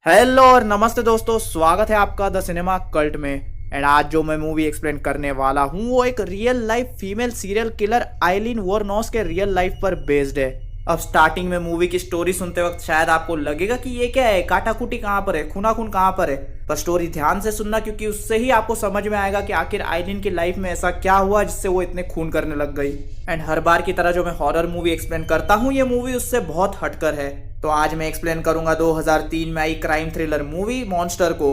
Hello और नमस्ते दोस्तों, स्वागत है आपका द सिनेमा कल्ट में। एंड आज जो मैं मूवी एक्सप्लेन करने वाला हूँ वो एक real life female serial killer Aileen Wuornos के रियल लाइफ पर बेस्ड है। अब स्टार्टिंग में मूवी की स्टोरी सुनते वक्त शायद आपको लगेगा कि ये क्या है, काटाकुटी कहाँ पर है, खूना खून कहाँ पर है, पर स्टोरी ध्यान से सुनना क्योंकि उससे ही आपको समझ में आएगा कि आखिर आइलीन की लाइफ में ऐसा क्या हुआ जिससे वो इतने खून करने लग गई। एंड हर बार की तरह जो मैं हॉरर मूवी एक्सप्लेन करता हूँ ये मूवी उससे बहुत हटकर है। तो आज मैं एक्सप्लेन करूंगा 2003 में आई क्राइम थ्रिलर मूवी मॉन्स्टर को।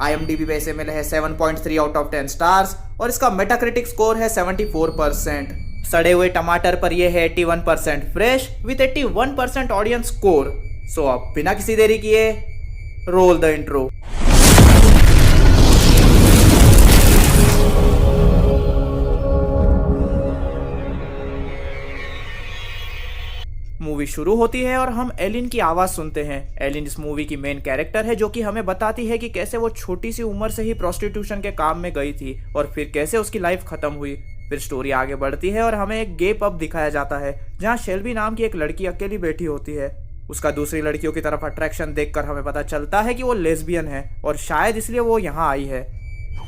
IMDb पे इसे मिले हैं 7.3 आउट ऑफ 10 स्टार्स और इसका मेटाक्रिटिक स्कोर है 74%। सड़े हुए टमाटर पर यह है 81% फ्रेश विद 81% ऑडियंस स्कोर। सो अब बिना किसी देरी किए रोल द इंट्रो। मूवी शुरू होती है और हम एलिन की आवाज सुनते हैं। एलिन इस मूवी की मेन कैरेक्टर है जो कि हमें बताती है कि कैसे वो छोटी सी उम्र से ही प्रोस्टिट्यूशन के काम में गई थी और फिर कैसे उसकी लाइफ खत्म हुई। फिर स्टोरी आगे बढ़ती है और हमें एक गे पब दिखाया जाता है जहाँ शेल्बी नाम की एक लड़की अकेली बैठी होती है। उसका दूसरी लड़कियों की तरफ अट्रैक्शन देखकर हमें पता चलता है कि वो लेस्बियन है और शायद इसलिए वो यहाँ आई है।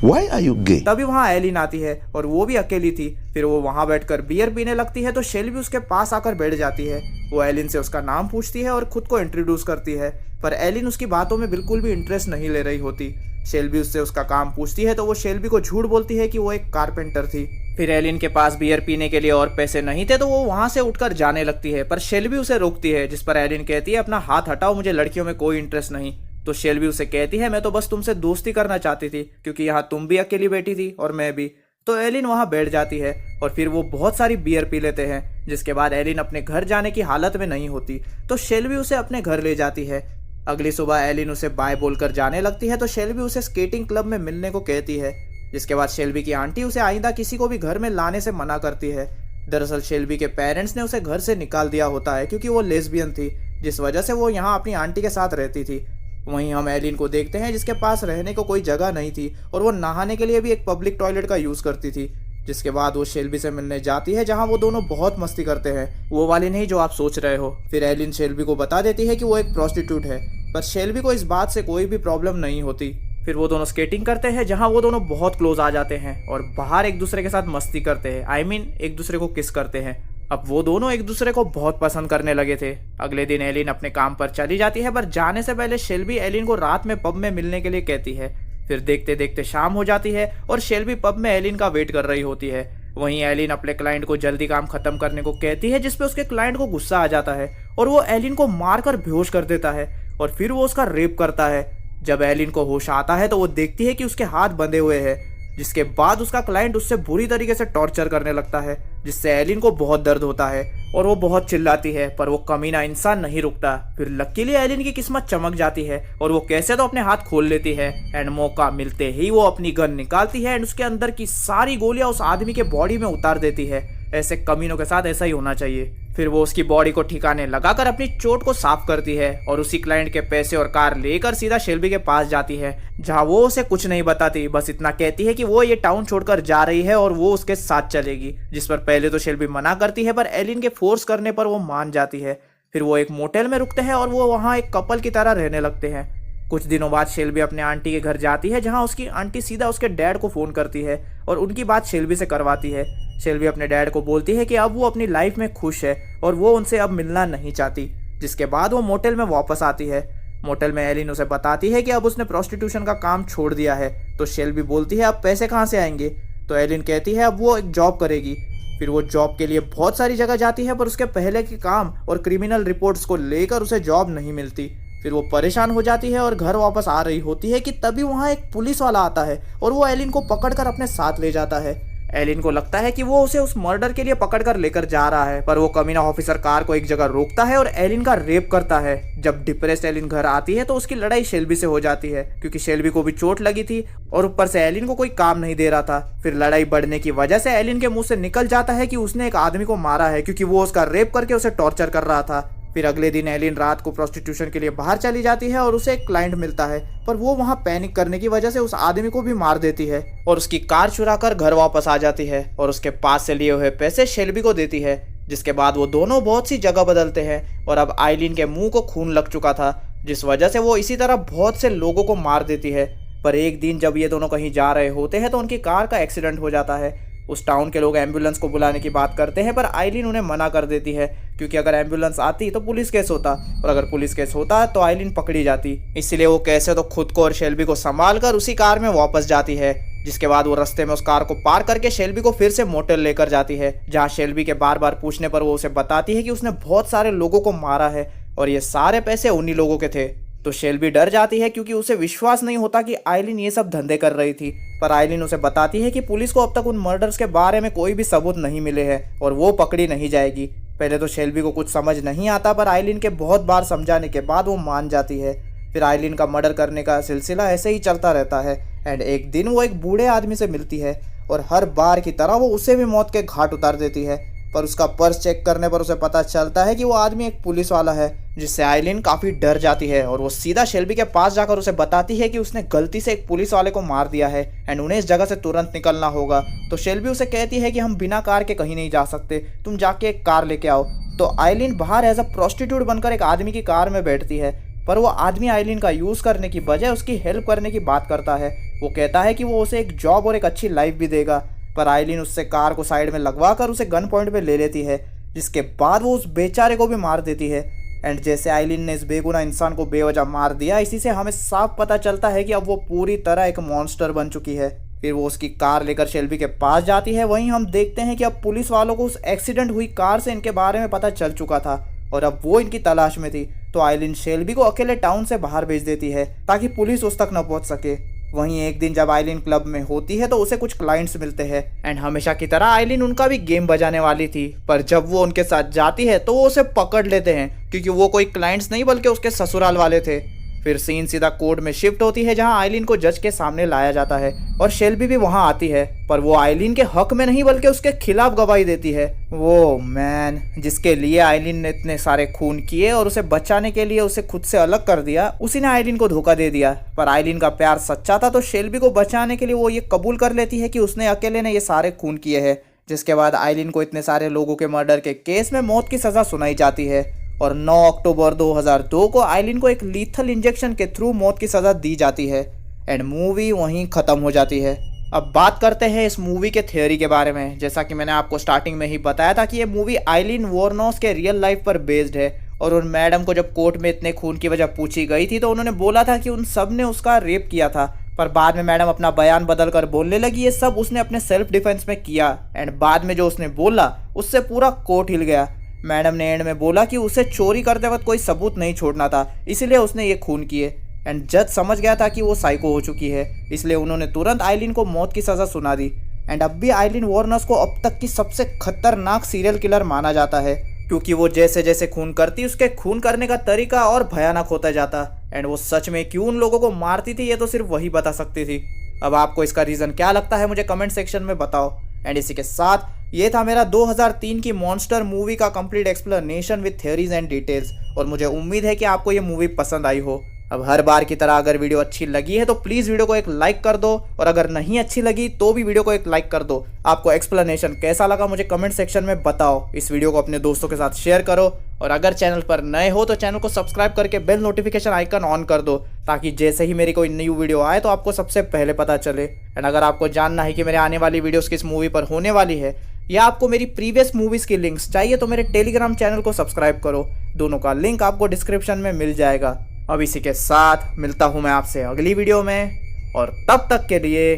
Why are you gay? तभी वहाँ एलिन आती है और वो भी अकेली थी। फिर वो वहाँ बैठकर बियर पीने लगती है तो शेल्बी उसके पास आकर बैठ जाती है। वो एलिन से उसका नाम पूछती है और खुद को इंट्रोड्यूस करती है, पर एलिन उसकी बातों में बिल्कुल भी इंटरेस्ट नहीं ले रही होती। शेल्बी उससे उसका काम पूछती है तो वो शेल्बी को झूठ बोलती है कि वो एक कारपेंटर थी। फिर एलिन के पास बियर पीने के लिए और पैसे नहीं थे तो वो वहाँ से उठकर जाने लगती है, पर शेल्बी उसे रोकती है, जिस पर एलिन कहती है अपना हाथ हटाओ, मुझे लड़कियों में कोई इंटरेस्ट नहीं। तो शेल्बी उसे कहती है मैं तो बस तुमसे दोस्ती करना चाहती थी क्योंकि यहाँ तुम भी अकेली बैठी थी और मैं भी। तो एलिन वहाँ बैठ जाती है और फिर वो बहुत सारी बियर पी लेते हैं, जिसके बाद एलिन अपने घर जाने की हालत में नहीं होती तो शेल्बी उसे अपने घर ले जाती है। अगली सुबह एलिन उसे बाय बोलकर जाने लगती है तो शेल्बी उसे स्केटिंग क्लब में मिलने को कहती है, जिसके बाद शेल्बी की आंटी उसे आइंदा किसी को भी घर में लाने से मना करती है। दरअसल शेल्बी के पेरेंट्स ने उसे घर से निकाल दिया होता है क्योंकि वो लेस्बियन थी, जिस वजह से वो यहाँ अपनी आंटी के साथ रहती थी। वहीं हम एलिन को देखते हैं जिसके पास रहने को कोई जगह नहीं थी और वो नहाने के लिए भी एक पब्लिक टॉयलेट का यूज़ करती थी। जिसके बाद वो शेल्बी से मिलने जाती है जहां वो दोनों बहुत मस्ती करते हैं, वो वाली नहीं जो आप सोच रहे हो। फिर एलिन शेल्बी को बता देती है कि वो एक प्रोस्टिट्यूट है, पर शेल्बी को इस बात से कोई भी प्रॉब्लम नहीं होती। फिर वो दोनों स्केटिंग करते हैं जहां वो दोनों बहुत क्लोज आ जाते हैं और बाहर एक दूसरे के साथ मस्ती करते हैं, एक दूसरे को किस करते हैं। अब वो दोनों एक दूसरे को बहुत पसंद करने लगे थे। अगले दिन एलिन अपने काम पर चली जाती है, पर जाने से पहले शेल्बी एलिन को रात में पब में मिलने के लिए कहती है। फिर देखते देखते शाम हो जाती है और शेल्बी पब में एलिन का वेट कर रही होती है। वहीं एलिन अपने क्लाइंट को जल्दी काम खत्म करने को कहती है, जिसपे उसके क्लाइंट को गुस्सा आ जाता है और वो एलिन को मारकर बेहोश कर देता है और फिर वो उसका रेप करता है। जब एलिन को होश आता है तो वो देखती है कि उसके हाथ बंधे हुए हैं, जिसके बाद उसका क्लाइंट उससे बुरी तरीके से टॉर्चर करने लगता है, जिससे एलिन को बहुत दर्द होता है और वो बहुत चिल्लाती है, पर वो कमीना इंसान नहीं रुकता। फिर लकीली एलिन की किस्मत चमक जाती है और वो कैसे तो अपने हाथ खोल लेती है एंड मौका मिलते ही वो अपनी गन निकालती है एंड उसके अंदर की सारी गोलियां उस आदमी के बॉडी में उतार देती है। ऐसे कमीनों के साथ ऐसा ही होना चाहिए। फिर वो उसकी बॉडी को ठिकाने लगाकर अपनी चोट को साफ करती है और उसी क्लाइंट के पैसे और कार लेकर सीधा शेल्बी के पास जाती है, जहां वो उसे कुछ नहीं बताती, बस इतना कहती है कि वो ये टाउन छोड़कर जा रही है और वो उसके साथ चलेगी। जिस पर पहले तो शेल्बी मना करती है, पर एलिन के फोर्स करने पर वो मान जाती है। फिर वो एक मोटेल में रुकते हैं और वो वहाँ एक कपल की तरह रहने लगते हैं। कुछ दिनों बाद शेल्बी अपने आंटी के घर जाती है, जहाँ उसकी आंटी सीधा उसके डैड को फोन करती है और उनकी बात शेल्बी से करवाती है। शेल्बी अपने डैड को बोलती है कि अब वो अपनी लाइफ में खुश है और वो उनसे अब मिलना नहीं चाहती। जिसके बाद वो मोटेल में वापस आती है। मोटेल में एलिन उसे बताती है कि अब उसने प्रोस्टिट्यूशन का काम छोड़ दिया है। तो शेल्बी बोलती है अब पैसे कहाँ से आएंगे। तो एलिन कहती है अब वो एक जॉब करेगी। फिर वो जॉब के लिए बहुत सारी जगह जाती है, पर उसके पहले के काम और क्रिमिनल रिपोर्ट्स को लेकर उसे जॉब नहीं मिलती। फिर वो परेशान हो जाती है और घर वापस आ रही होती है कि तभी वहाँ एक पुलिस वाला आता है और वो एलिन को पकड़कर अपने साथ ले जाता है। एलिन को लगता है कि वो उसे उस मर्डर के लिए पकड़कर लेकर जा रहा है, पर वो कमीना ऑफिसर कार को एक जगह रोकता है और एलिन का रेप करता है। जब डिप्रेस्ड एलिन घर आती है तो उसकी लड़ाई शेल्बी से हो जाती है क्योंकि शेल्बी को भी चोट लगी थी और ऊपर से एलिन को कोई काम नहीं दे रहा था। फिर लड़ाई बढ़ने की वजह से एलिन के मुंह से निकल जाता है कि उसने एक आदमी को मारा है क्योंकि वो उसका रेप करके उसे टॉर्चर कर रहा था। फिर अगले दिन एलिन रात को प्रोस्टिट्यूशन के लिए बाहर चली जाती है और उसे एक क्लाइंट मिलता है, पर वो वहाँ पैनिक करने की वजह से उस आदमी को भी मार देती है और उसकी कार चुरा कर घर वापस आ जाती है और उसके पास से लिए हुए पैसे शेल्बी को देती है। जिसके बाद वो दोनों बहुत सी जगह बदलते हैं और अब आइलीन के मुंह को खून लग चुका था जिस वजह से वो इसी तरह बहुत से लोगों को मार देती है। पर एक दिन जब ये दोनों कहीं जा रहे होते हैं तो उनकी कार का एक्सीडेंट हो जाता है। उस टाउन के लोग एम्बुलेंस को बुलाने की बात करते हैं, पर आइलिन उन्हें मना कर देती है, क्योंकि अगर एम्बुलेंस आती तो पुलिस केस होता, और अगर पुलिस केस होता तो आइलिन पकड़ी जाती। इसलिए वो कैसे तो खुद को और शेल्बी को संभाल कर उसी कार में वापस जाती है। जिसके बाद वो रास्ते में उस कार को पार करके शेल्बी को फिर से मोटेल लेकर जाती है, जहाँ शेल्बी के बार बार पूछने पर वो उसे बताती है कि उसने बहुत सारे लोगों को मारा है और ये सारे पैसे उन्हीं लोगों के थे। तो शेल्बी डर जाती है, क्योंकि उसे विश्वास नहीं होता कि आइलिन ये सब धंधे कर रही थी। पर आइलिन उसे बताती है कि पुलिस को अब तक उन मर्डर्स के बारे में कोई भी सबूत नहीं मिले हैं और वो पकड़ी नहीं जाएगी। पहले तो शेल्बी को कुछ समझ नहीं आता, पर आइलिन के बहुत बार समझाने के बाद वो मान जाती है। फिर आइलिन का मर्डर करने का सिलसिला ऐसे ही चलता रहता है। एंड एक दिन वो एक बूढ़े आदमी से मिलती है और हर बार की तरह वो उसे भी मौत के घाट उतार देती है। पर उसका पर्स चेक करने पर उसे पता चलता है कि वो आदमी एक पुलिस वाला है, जिससे आइलिन काफ़ी डर जाती है और वो सीधा शेल्बी के पास जाकर उसे बताती है कि उसने गलती से एक पुलिस वाले को मार दिया है एंड उन्हें इस जगह से तुरंत निकलना होगा। तो शेल्बी उसे कहती है कि हम बिना कार के कहीं नहीं जा सकते, तुम जाके एक कार लेके आओ। तो आइलिन बाहर एज अ प्रोस्टिट्यूट बनकर एक आदमी की कार में बैठती है, पर वो आदमी आइलिन का यूज़ करने की बजाय उसकी हेल्प करने की बात करता है। वो कहता है कि वो उसे एक जॉब और एक अच्छी लाइफ भी देगा। पर आइलिन उससे कार को साइड में लगवा कर उसे गन पॉइंट पे ले लेती है, जिसके बाद वो उस बेचारे को भी मार देती है। एंड जैसे आइलिन ने इस बेगुनाह इंसान को बेवजह मार दिया, इसी से हमें साफ पता चलता है कि अब वो पूरी तरह एक मॉन्स्टर बन चुकी है। फिर वो उसकी कार लेकर शेल्बी के पास जाती है। वहीं हम देखते हैं कि अब पुलिस वालों को उस एक्सीडेंट हुई कार से इनके बारे में पता चल चुका था और अब वो इनकी तलाश में थी। तो आइलिन शेल्बी को अकेले टाउन से बाहर भेज देती है ताकि पुलिस उस तक न पहुंच सके। वहीं एक दिन जब आइलिन क्लब में होती है तो उसे कुछ क्लाइंट्स मिलते हैं एंड हमेशा की तरह आइलिन उनका भी गेम बजाने वाली थी, पर जब वो उनके साथ जाती है तो वो उसे पकड़ लेते हैं, क्योंकि वो कोई क्लाइंट्स नहीं बल्कि उसके ससुराल वाले थे। फिर सीन सीधा कोर्ट में शिफ्ट होती है, जहां आइलिन को जज के सामने लाया जाता है और शेल्बी भी वहां आती है, पर वो आइलिन के हक में नहीं बल्कि उसके खिलाफ गवाही देती है। वो मैन जिसके लिए आइलिन ने इतने सारे खून किए और उसे बचाने के लिए उसे खुद से अलग कर दिया, उसी ने आइलिन को धोखा दे दिया। पर आइलिन का प्यार सच्चा था, तो शेल्बी को बचाने के लिए वो ये कबूल कर लेती है कि उसने अकेले ने ये सारे खून किए हैं। जिसके बाद आइलिन को इतने सारे लोगों के मर्डर के केस में मौत की सजा सुनाई जाती है और 9 अक्टूबर 2002 को आइलिन को एक लीथल इंजेक्शन के थ्रू मौत की सजा दी जाती है एंड मूवी वहीं ख़त्म हो जाती है। अब बात करते हैं इस मूवी के थ्योरी के बारे में। जैसा कि मैंने आपको स्टार्टिंग में ही बताया था कि ये मूवी आइलिन वॉर्नोस के रियल लाइफ पर बेस्ड है और उन मैडम को जब कोर्ट में इतने खून की वजह पूछी गई थी तो उन्होंने बोला था कि उन सब ने उसका रेप किया था, पर बाद में मैडम अपना बयान बदल कर बोलने लगी ये सब उसने अपने सेल्फ डिफेंस में किया। एंड बाद में जो उसने बोला उससे पूरा कोर्ट हिल गया। मैडम ने एंड में बोला कि उसे चोरी करते वक्त कोई सबूत नहीं छोड़ना था, इसलिए उसने ये खून किए। एंड जज समझ गया था कि वो साइको हो चुकी है, इसलिए उन्होंने तुरंत आइलिन को मौत की सज़ा सुना दी। एंड अब भी आइलिन वॉर्नस को अब तक की सबसे खतरनाक सीरियल किलर माना जाता है, क्योंकि वो जैसे जैसे खून करती उसके खून करने का तरीका और भयानक होता जाता। एंड वो सच में क्यों उन लोगों को मारती थी ये तो सिर्फ वही बता सकती थी। अब आपको इसका रीज़न क्या लगता है मुझे कमेंट सेक्शन में बताओ। एंड इसी के साथ ये था मेरा 2003 की मॉन्स्टर मूवी का complete explanation with theories and details, और मुझे उम्मीद है कि आपको ये मूवी पसंद आई हो। अब हर बार की तरह अगर वीडियो अच्छी लगी है तो प्लीज़ वीडियो को एक लाइक कर दो, और अगर नहीं अच्छी लगी तो भी वीडियो को एक लाइक कर दो। आपको एक्सप्लेनेशन कैसा लगा मुझे कमेंट सेक्शन में बताओ। इस वीडियो को अपने दोस्तों के साथ शेयर करो, और अगर चैनल पर नए हो तो चैनल को सब्सक्राइब करके बेल नोटिफिकेशन आइकन ऑन कर दो, ताकि जैसे ही मेरी कोई न्यू वीडियो आए तो आपको सबसे पहले पता चले। एंड अगर आपको जानना है कि मेरे आने वाली वीडियोस किस मूवी पर होने वाली है, या आपको मेरी प्रीवियस मूवीज़ की लिंक्स चाहिए, तो मेरे टेलीग्राम चैनल को सब्सक्राइब करो। दोनों का लिंक आपको डिस्क्रिप्शन में मिल जाएगा। अब इसी के साथ मिलता हूँ मैं आपसे अगली वीडियो में, और तब तक के लिए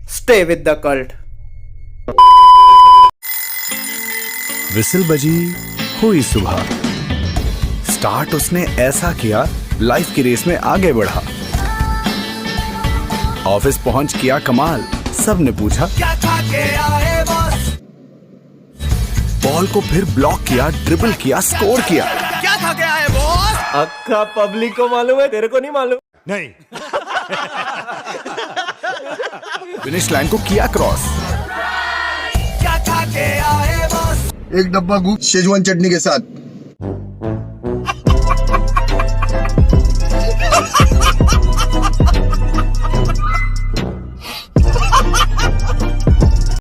stay with the cult. Whistle बजी हुई सुबह, स्टार्ट उसने ऐसा किया लाइफ की रेस में आगे बढ़ा। ऑफिस पहुंच किया कमाल, सबने पूछा क्या खा के आए बॉस। बॉल को फिर ब्लॉक किया, ड्रिबल किया, स्कोर किया। क्या खा के आए बॉस। अक्का पब्लिक को मालूम है, तेरे को नहीं मालूम। नहीं। फिनिश लाइन को किया क्रॉस। क्या खा के आए बॉस। एक डब्बा शेजवान चटनी के साथ।